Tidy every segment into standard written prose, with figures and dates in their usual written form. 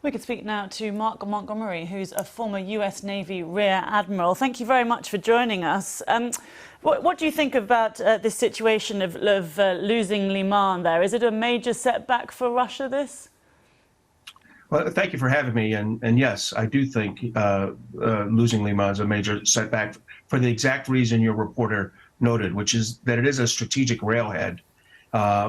We could speak now to Mark Montgomery, who's a former US Navy Rear Admiral. Thank you very much for joining us. What do you think about this situation of losing Lyman there? Is it a major setback for Russia, this? Well, thank you for having me. And yes, I do think losing Lyman is a major setback for the exact reason your reporter noted, which is that it is a strategic railhead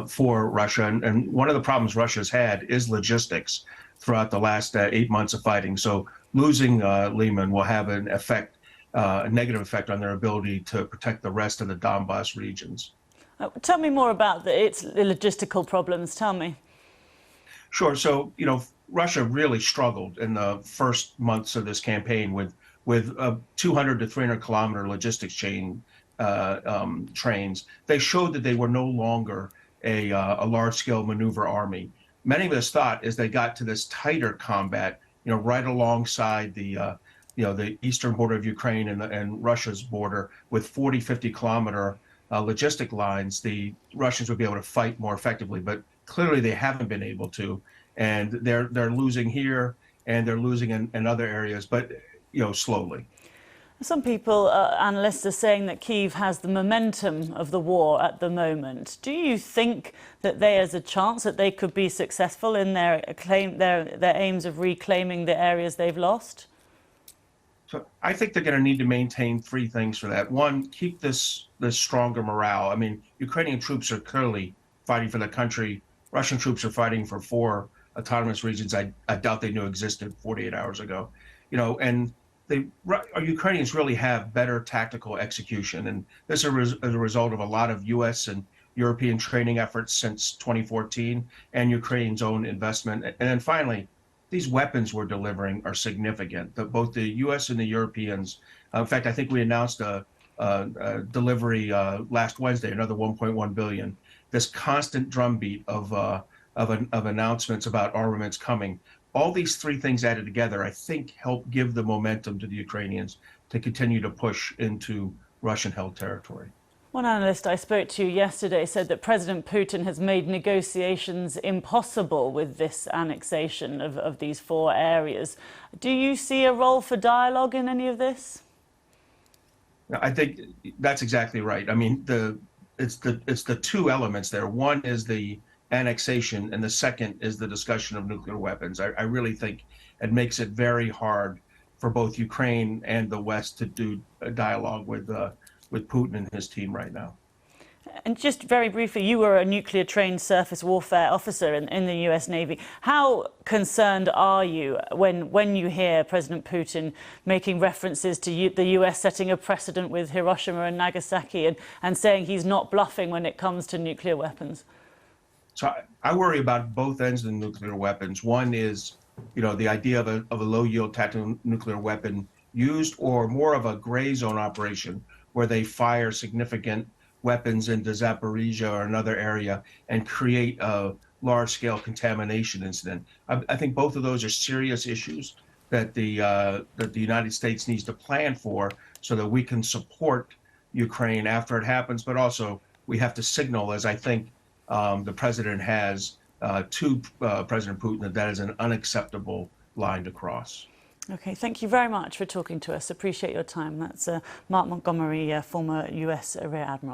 for Russia. And one of the problems Russia's had is logistics throughout the last 8 months of fighting. So losing Lyman will have an effect, a negative effect on their ability to protect the rest of the Donbass regions. Tell me more about the logistical problems. Tell me. Sure. So, Russia really struggled in the first months of this campaign with 200 to 300 kilometer logistics chain trains. They showed that they were no longer a large scale maneuver army. Many of us thought as they got to this tighter combat, right alongside the eastern border of Ukraine and Russia's border with 40, 50 kilometer logistic lines, the Russians would be able to fight more effectively. But clearly they haven't been able to. And they're losing here and they're losing in other areas, but slowly. Some people, analysts, are saying that Kyiv has the momentum of the war at the moment. Do you think that there's a chance that they could be successful in their aims of reclaiming the areas they've lost? So I think they're going to need to maintain three things for that. One, keep this stronger morale. I mean, Ukrainian troops are clearly fighting for the country. Russian troops are fighting for 4 autonomous regions I doubt they knew existed 48 hours ago. And Ukrainians really have better tactical execution. And this is a result of a lot of U.S. and European training efforts since 2014 and Ukraine's own investment. And then finally, these weapons we're delivering are significant. Both the U.S. and the Europeans. In fact, I think we announced a delivery last Wednesday, another 1.1 billion. This constant drumbeat of announcements about armaments coming. All these three things added together, I think, help give the momentum to the Ukrainians to continue to push into Russian-held territory. One analyst I spoke to yesterday said that President Putin has made negotiations impossible with this annexation of these 4 areas. Do you see a role for dialogue in any of this? I think that's exactly right. I mean, it's the two elements there. One is the annexation, and the second is the discussion of nuclear weapons. I really think it makes it very hard for both Ukraine and the West to do a dialogue with Putin and his team right now. And just very briefly, you were a nuclear-trained surface warfare officer in the US Navy. How concerned are you when you hear President Putin making references to the US setting a precedent with Hiroshima and Nagasaki and saying he's not bluffing when it comes to nuclear weapons? So I worry about both ends of the nuclear weapons. One is, the idea of a low-yield tactical nuclear weapon used, or more of a gray zone operation where they fire significant weapons into Zaporizhia or another area and create a large-scale contamination incident. I think both of those are serious issues that the United States needs to plan for so that we can support Ukraine after it happens, but also we have to signal, as I think the president has, to President Putin that is an unacceptable line to cross. Okay, thank you very much for talking to us. Appreciate your time. That's Mark Montgomery, former US Rear Admiral.